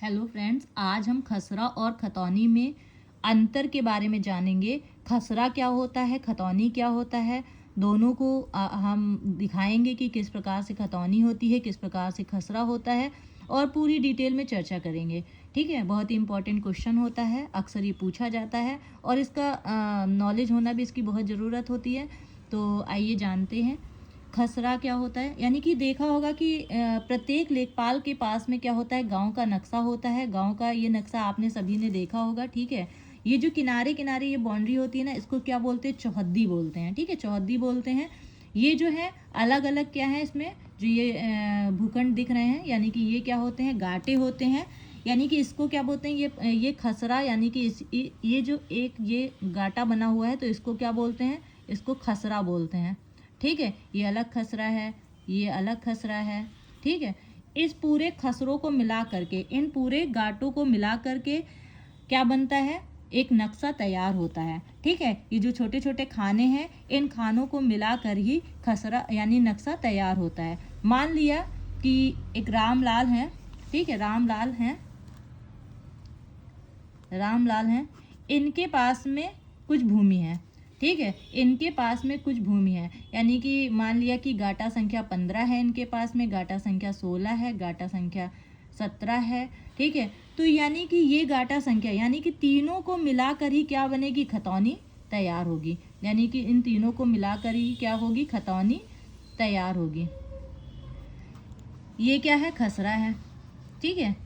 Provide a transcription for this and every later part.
Hello friends, आज हम खसरा और खतौनी में अंतर के बारे में जानेंगे। खसरा क्या होता है, खतौनी क्या होता है, दोनों को हम दिखाएंगे कि किस प्रकार से खतौनी होती है, किस प्रकार से खसरा होता है और पूरी डिटेल में चर्चा करेंगे। ठीक है, बहुत ही इंपॉर्टेंट क्वेश्चन होता है, अक्सर ये पूछा जाता है और इसका नॉलेज होना भी इसकी बहुत ज़रूरत होती है। तो आइए जानते हैं खसरा क्या होता है। यानी कि देखा होगा कि प्रत्येक लेखपाल के पास में क्या होता है, गांव का नक्शा होता है। गांव का ये नक्शा आपने सभी ने देखा होगा। ठीक है, ये जो किनारे किनारे ये बाउंड्री होती है ना, इसको क्या बोलते हैं, चौहद्दी बोलते हैं। ठीक है, चौहद्दी बोलते हैं। ये जो है अलग अलग क्या है, इसमें जो ये भूखंड दिख रहे हैं, यानी कि ये क्या होते हैं, गाटे होते हैं। यानी कि इसको क्या बोलते हैं, ये खसरा, यानी कि ये जो एक ये गाटा बना हुआ है, तो इसको क्या बोलते हैं, इसको खसरा बोलते हैं। ठीक है, ये अलग खसरा है, ये अलग खसरा है। ठीक है, इस पूरे खसरों को मिला करके, इन पूरे गाटों को मिला करके क्या बनता है, एक नक्शा तैयार होता है। ठीक है, ये जो छोटे छोटे खाने हैं, इन खानों को मिलाकर ही खसरा यानी नक्शा तैयार होता है। मान लिया कि एक रामलाल है। ठीक है, रामलाल हैं, इनके पास में कुछ भूमि है। ठीक है, इनके पास में कुछ भूमि है, यानी कि मान लिया कि गाटा संख्या 15 है इनके पास में, गाटा संख्या 16 है, गाटा संख्या 17 है। ठीक है, तो यानी कि ये गाटा संख्या, यानी कि तीनों को मिलाकर ही क्या बनेगी, खतौनी तैयार होगी। यानी कि इन तीनों को मिलाकर ही क्या होगी, खतौनी तैयार होगी। ये क्या है, खसरा है। ठीक है,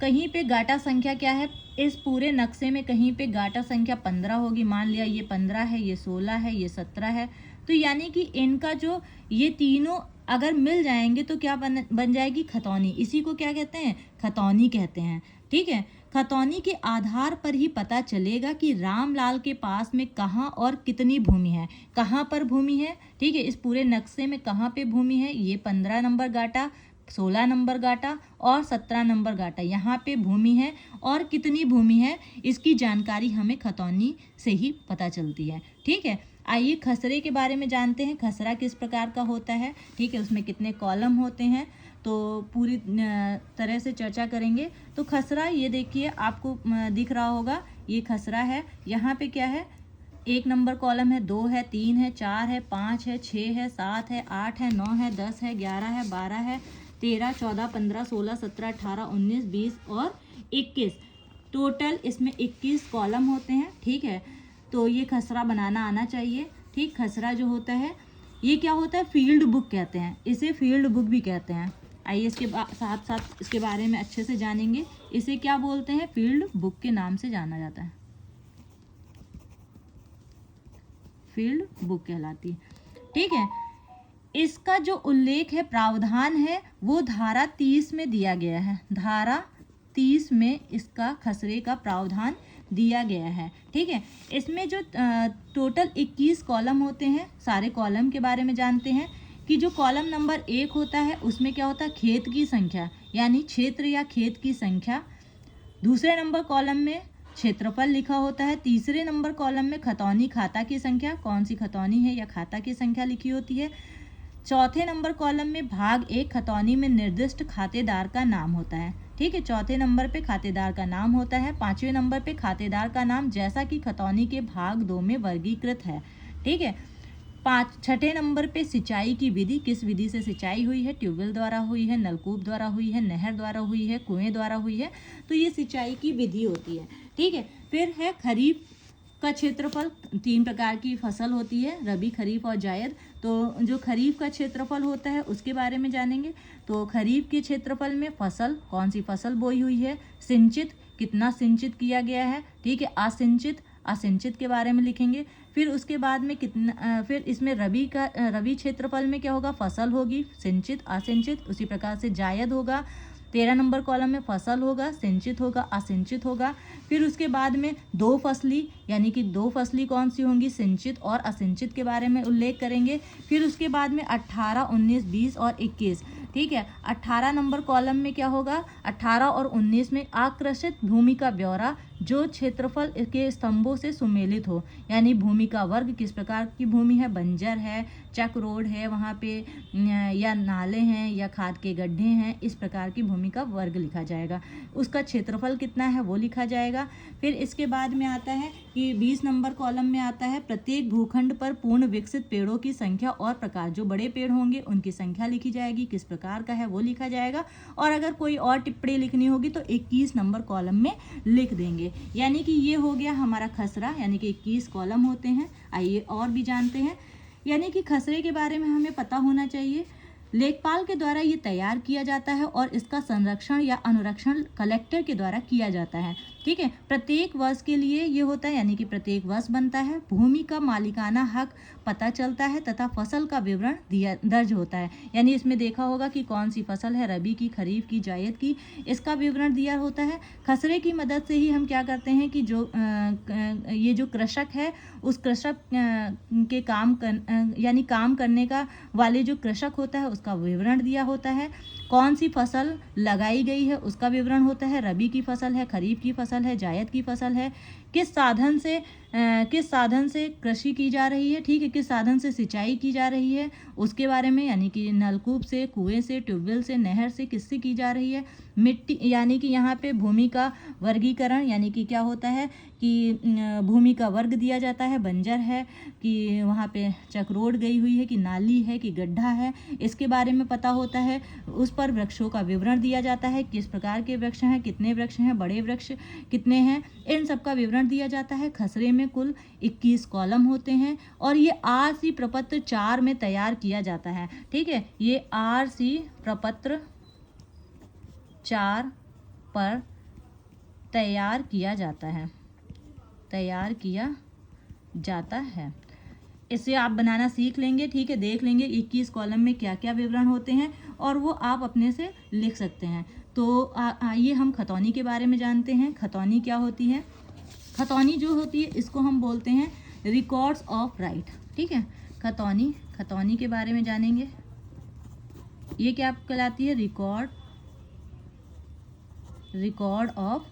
कहीं पे गाटा संख्या क्या है, इस पूरे नक्शे में कहीं पे गाटा संख्या 15 होगी। मान लिया ये 15 है, ये 16 है, ये 17 है। तो यानी कि इनका जो ये तीनों अगर मिल जाएंगे तो क्या बन जाएगी, खतौनी। इसी को क्या कहते हैं, खतौनी कहते हैं। ठीक है, खतौनी के आधार पर ही पता चलेगा कि रामलाल के पास में कहाँ और कितनी भूमि है, कहाँ पर भूमि है। ठीक है, इस पूरे नक्शे में कहाँ पे भूमि है, ये 15 नंबर गाटा, 16 नंबर गाटा और 17 नंबर गाटा, यहाँ पे भूमि है। और कितनी भूमि है, इसकी जानकारी हमें खतौनी से ही पता चलती है। ठीक है, आइए खसरे के बारे में जानते हैं, खसरा किस प्रकार का होता है। ठीक है, उसमें कितने कॉलम होते हैं, तो पूरी तरह से चर्चा करेंगे। तो खसरा, ये देखिए आपको दिख रहा होगा, ये खसरा है। यहाँ पे क्या है, 1 नंबर कॉलम है, 2 है, 3 है, 4 है, 5 है, 6 है, 7 है, 8 है, 9 है, 10 है, 11 है, 12 है, 13, 14, 15, 16, 17, 18, 19, 20 और 21। टोटल इसमें 21 कॉलम होते हैं। ठीक है, तो ये खसरा बनाना आना चाहिए। ठीक, खसरा जो होता है, ये क्या होता है, फील्ड बुक कहते हैं, इसे फील्ड बुक भी कहते हैं। आइए इसके साथ साथ इसके बारे में अच्छे से जानेंगे। इसे क्या बोलते हैं, फील्ड बुक के नाम से जाना जाता है, फील्ड बुक कहलाती है। ठीक है, इसका जो उल्लेख है, प्रावधान है, वो धारा 30 में दिया गया है। धारा 30 में इसका खसरे का प्रावधान दिया गया है। ठीक है, इसमें जो टोटल 21 कॉलम होते हैं, सारे कॉलम के बारे में जानते हैं कि जो कॉलम नंबर 1 होता है, उसमें क्या होता है, खेत की संख्या, यानी क्षेत्र या खेत की संख्या। दूसरे नंबर कॉलम में क्षेत्रफल लिखा होता है। तीसरे नंबर कॉलम में खतौनी खाता की संख्या, कौन सी खतौनी है या खाता की संख्या लिखी होती है। चौथे नंबर कॉलम में भाग 1 खतौनी में निर्दिष्ट खातेदार का नाम होता है। ठीक है, चौथे नंबर पे खातेदार का नाम होता है। 5वें नंबर पे खातेदार का नाम जैसा कि खतौनी के भाग 2 में वर्गीकृत है। ठीक है, 6ठे नंबर पे सिंचाई की विधि, किस विधि से सिंचाई हुई है, ट्यूबवेल द्वारा हुई है, नलकूप द्वारा हुई है, नहर द्वारा हुई है, कुएं द्वारा हुई है, तो ये सिंचाई की विधि होती है। ठीक है, फिर है खरीफ का क्षेत्रफल। 3 प्रकार की फसल होती है, रबी, खरीफ और जायद। तो जो खरीफ का क्षेत्रफल होता है उसके बारे में जानेंगे। तो खरीफ के क्षेत्रफल में फसल, कौन सी फसल बोई हुई है, सिंचित, कितना सिंचित किया गया है। ठीक है, असिंचित के बारे में लिखेंगे। फिर उसके बाद में कितना, फिर इसमें रबी क्षेत्रफल में क्या होगा, फसल होगी, सिंचित, असिंचित। उसी प्रकार से जायद होगा, 13 नंबर कॉलम में फसल होगा, सिंचित होगा, असिंचित होगा। फिर उसके बाद में 2 फसली, यानी कि 2 फसली कौन सी होंगी, सिंचित और असिंचित के बारे में उल्लेख करेंगे। फिर उसके बाद में 18, 19, 20 और 21। ठीक है। 18 नंबर कॉलम में क्या होगा, 18 और 19 में आकृषित भूमि का ब्यौरा जो क्षेत्रफल के स्तंभों से सुमेलित हो, यानी भूमि का वर्ग किस प्रकार की भूमि है, बंजर है, चक रोड है वहाँ पे, या नाले हैं या खाद के गड्ढे हैं, इस प्रकार की भूमि का वर्ग लिखा जाएगा। उसका क्षेत्रफल कितना है वो लिखा जाएगा। फिर इसके बाद में आता है कि 20 नंबर कॉलम में आता है प्रत्येक भूखंड पर पूर्ण विकसित पेड़ों की संख्या और प्रकार, जो बड़े पेड़ होंगे उनकी संख्या लिखी जाएगी, किस प्रकार का है वो लिखा जाएगा। और अगर कोई और टिप्पणी लिखनी होगी तो 21 नंबर कॉलम में लिख देंगे। यानी कि ये हो गया हमारा खसरा, यानी कि 21 कॉलम होते हैं। आइए और भी जानते हैं, यानी कि खसरे के बारे में हमें पता होना चाहिए। लेखपाल के द्वारा ये तैयार किया जाता है और इसका संरक्षण या अनुरक्षण कलेक्टर के द्वारा किया जाता है, ठीक है। प्रत्येक वर्ष के लिए ये होता है, यानी कि प्रत्येक वर्ष बनता है। भूमि का मालिकाना हक पता चलता है तथा फसल का विवरण दर्ज होता है, यानी इसमें देखा होगा कि कौन सी फसल है, रबी की, खरीफ की, जायद की, इसका विवरण दिया होता है। खसरे की मदद से ही हम क्या करते हैं कि जो ये जो कृषक है उस कृषक के यानी काम करने का वाले जो कृषक होता है उसका विवरण दिया होता है। कौन सी फसल लगाई गई है उसका विवरण होता है, रबी की फसल है, खरीफ की फसल है, जायद की फसल है, किस साधन से कृषि की जा रही है, ठीक है, किस साधन से सिंचाई की जा रही है उसके बारे में, यानी कि नलकूप से, कुएं से, ट्यूबवेल से, नहर से, किससे की जा रही है। मिट्टी, यानी कि यहाँ पे भूमि का वर्गीकरण, यानी कि क्या होता है कि भूमि का वर्ग दिया जाता है, बंजर है कि वहाँ पे चकरोड गई हुई है कि नाली है कि गड्ढा है, इसके बारे में पता होता है। उस पर वृक्षों का विवरण दिया जाता है, किस प्रकार के वृक्ष हैं, कितने वृक्ष हैं, बड़े वृक्ष कितने हैं, इन सब का विवरण दिया जाता है। खसरे में कुल 21 कॉलम होते हैं और ये आरसी प्रपत्र 4 में तैयार किया जाता है, ठीक है। ये आरसी प्रपत्र 4 पर तैयार किया जाता है। इसे आप बनाना सीख लेंगे, ठीक है, देख लेंगे 21 कॉलम में क्या क्या विवरण होते हैं और वो आप अपने से लिख सकते हैं। तो आइए हम खतौनी के बारे में जानते हैं। खतौनी क्या होती है, खतौनी जो होती है इसको हम बोलते हैं रिकॉर्ड्स ऑफ राइट, ठीक है। खतौनी के बारे में जानेंगे। ये क्या कहलाती है, रिकॉर्ड ऑफ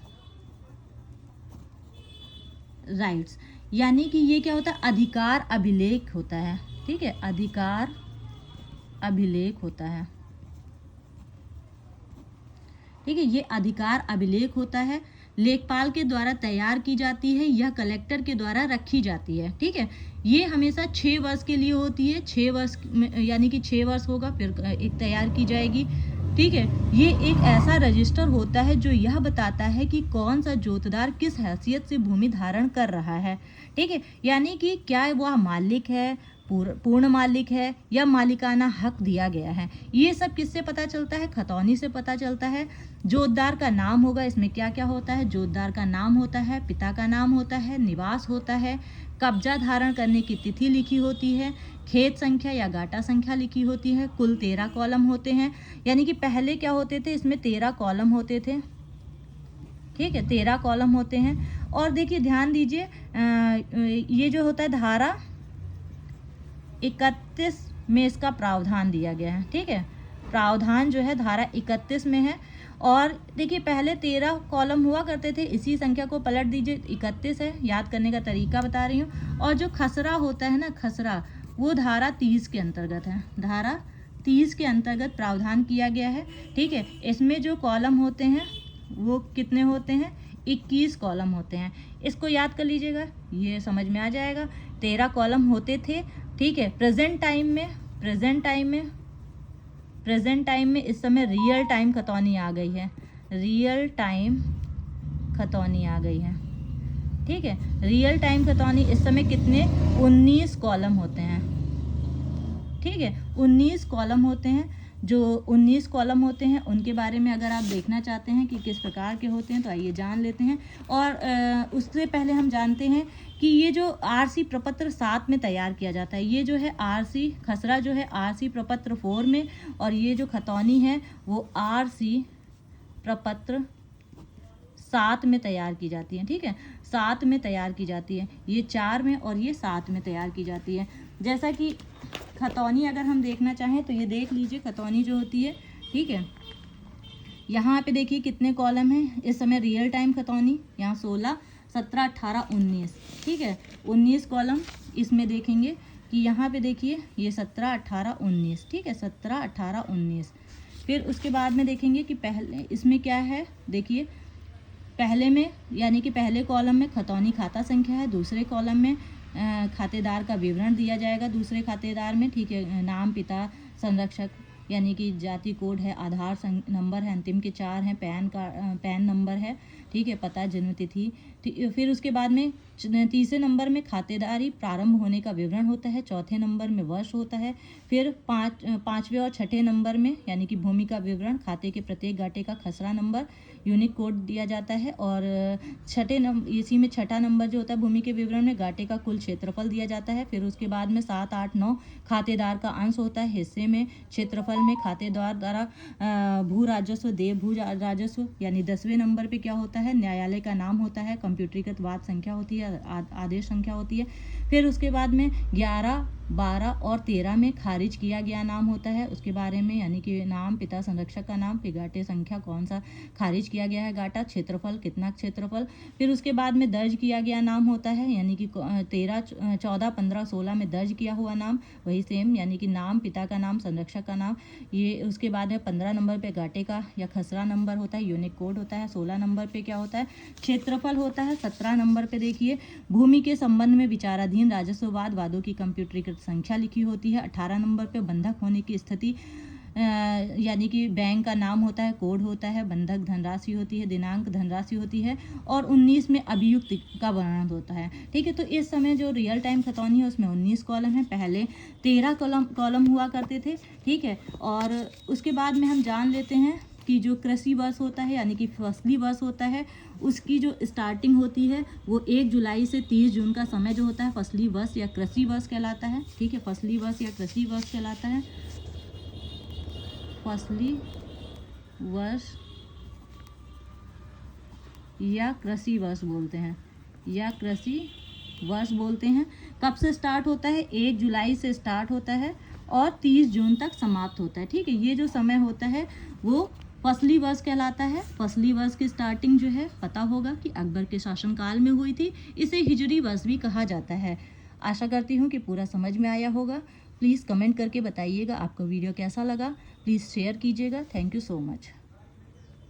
राइट्स, यानी कि ये क्या होता है, अधिकार अभिलेख होता है, ठीक है, अधिकार अभिलेख होता है, ठीक है। ये अधिकार अभिलेख होता है, लेखपाल के द्वारा तैयार की जाती है, यह कलेक्टर के द्वारा रखी जाती है, ठीक है। ये हमेशा 6 वर्ष के लिए होती है, 6 वर्ष यानी कि 6 वर्ष होगा फिर एक तैयार की जाएगी, ठीक है। ये एक ऐसा रजिस्टर होता है जो यह बताता है कि कौन सा जोतदार किस हैसियत से भूमि धारण कर रहा है, ठीक है, यानी कि क्या वह मालिक है, पूर्ण मालिक है या मालिकाना हक दिया गया है। ये सब किससे पता चलता है, खतौनी से पता चलता है। जोतदार का नाम होगा, इसमें क्या क्या होता है, जोतदार का नाम होता है, पिता का नाम होता है, निवास होता है, कब्जा धारण करने की तिथि लिखी होती है, खेत संख्या या गाटा संख्या लिखी होती है। कुल 13 कॉलम होते हैं, यानी कि पहले क्या होते थे, इसमें 13 कॉलम होते थे, ठीक है, 13 कॉलम होते हैं। और देखिए ध्यान दीजिए, ये जो होता है धारा 31 में इसका प्रावधान दिया गया है, ठीक है, प्रावधान जो है धारा 31 में है। और देखिए पहले 13 कॉलम हुआ करते थे, इसी संख्या को पलट दीजिए, 31 है, याद करने का तरीका बता रही हूँ। और जो खसरा होता है ना, खसरा वो धारा 30 के अंतर्गत है, धारा 30 के अंतर्गत प्रावधान किया गया है, ठीक है। इसमें जो कॉलम होते हैं वो कितने होते हैं, 21 कॉलम होते हैं, इसको याद कर लीजिएगा, ये समझ में आ जाएगा। 13 कॉलम होते थे, ठीक है। प्रेजेंट टाइम में इस समय रियल टाइम खतौनी आ गई है, रियल टाइम खतौनी आ गई है, ठीक है। रियल टाइम खतौनी इस समय कितने, 19 कॉलम होते हैं, ठीक है, 19 कॉलम होते हैं। जो 19 कॉलम होते हैं उनके बारे में अगर आप देखना चाहते हैं कि किस प्रकार के होते हैं तो आइए जान लेते हैं। और उससे पहले हम जानते हैं कि ये जो आरसी प्रपत्र 7 में तैयार किया जाता है, ये जो है आरसी खसरा जो है आरसी प्रपत्र 4 में, और ये जो खतौनी है वो आरसी प्रपत्र 7 में तैयार की जाती है, ठीक है, 7 में तैयार की जाती है। ये 4 में और ये 7 में तैयार की जाती है। जैसा कि खतौनी अगर हम देखना चाहें तो ये देख लीजिए, खतौनी जो होती है ठीक है। यहाँ पे देखिए कितने कॉलम हैं इस समय रियल टाइम खतौनी, यहाँ 16, 17, 18, 19, ठीक है। 19 कॉलम इसमें देखेंगे कि यहाँ पे देखिए ये 17, 18, 19, ठीक है, 17, 18, 19। फिर उसके बाद में देखेंगे कि पहले इसमें क्या है, देखिए पहले में यानी कि पहले कॉलम में खतौनी खाता संख्या है, दूसरे कॉलम में खातेदार का विवरण दिया जाएगा दूसरे खातेदार में, ठीक है। नाम, पिता, संरक्षक यानी कि जाति कोड है, आधार नंबर है, अंतिम के 4 हैं, पैन नंबर है, ठीक है, पता, जन्मतिथि। फिर उसके बाद में तीसरे नंबर में खातेदारी प्रारंभ होने का विवरण होता है, चौथे नंबर में वर्ष होता है। फिर पाँचवें और छठे नंबर में यानी कि भूमि का विवरण, खाते के प्रत्येक घाटे का खसरा नंबर, यूनिक कोड दिया जाता है। और इसी में छठा नंबर जो होता है भूमि के विवरण में घाटे का कुल क्षेत्रफल दिया जाता है। फिर उसके बाद में 7, 8, 9 खातेदार का अंश होता है, हिस्से में क्षेत्रफल में खातेदार द्वारा भू राजस्व, देय भू राजस्व यानी 10वें नंबर पे क्या होता है, न्यायालय का नाम होता है, कंप्यूटरीकृत वाद संख्या होती है, आदेश संख्या होती है। फिर उसके बाद में 11, 12 और 13 में खारिज किया गया नाम होता है, उसके बारे में यानी कि नाम, पिता, संरक्षक का नाम, फिर घाटे संख्या कौन सा खारिज किया गया है घाटा, क्षेत्रफल कितना क्षेत्रफल। फिर उसके बाद में दर्ज किया गया नाम होता है यानी कि 13, 14, 15, 16 में दर्ज किया हुआ नाम, वही सेम यानी कि नाम, पिता का नाम, संरक्षक का नाम। ये उसके बाद में 15 नंबर पे घाटे का या खसरा नंबर होता है, यूनिक कोड होता है। 16 नंबर पे क्या होता है, क्षेत्रफल होता है। 17 नंबर पे देखिए भूमि के संबंध में विचाराधीन राजस्व वादों की कंप्यूटरीकृत संख्या लिखी होती है। 18 नंबर पे बंधक होने की स्थिति यानी कि बैंक का नाम होता है, कोड होता है, बंधक धनराशि होती है, दिनांक धनराशि होती है। और 19 में अभियुक्त का वर्णन होता है, ठीक है। तो इस समय जो रियल टाइम खतौनी है उसमें 19 कॉलम है, पहले 13 कॉलम हुआ करते थे, ठीक है। और उसके बाद में हम जान लेते हैं कि जो कृषि वर्ष होता है यानी कि फसली वर्ष होता है उसकी जो स्टार्टिंग होती है वो 1 जुलाई से 30 जून का समय जो होता है फसली वर्ष या कृषि वर्ष कहलाता है, ठीक है। फसली वर्ष या कृषि वर्ष कहलाता है, फसली वर्ष या कृषि वर्ष बोलते हैं, या कृषि वर्ष बोलते हैं। कब से स्टार्ट होता है, 1 जुलाई से स्टार्ट होता है और 30 जून तक समाप्त होता है, ठीक है। ये जो समय होता है वो फसली वर्ष कहलाता है। फसली वर्ष की स्टार्टिंग जो है पता होगा कि अकबर के शासनकाल में हुई थी, इसे हिजरी वर्ष भी कहा जाता है। आशा करती हूँ कि पूरा समझ में आया होगा। प्लीज़ कमेंट करके बताइएगा आपको वीडियो कैसा लगा, प्लीज़ शेयर कीजिएगा। Thank you so much.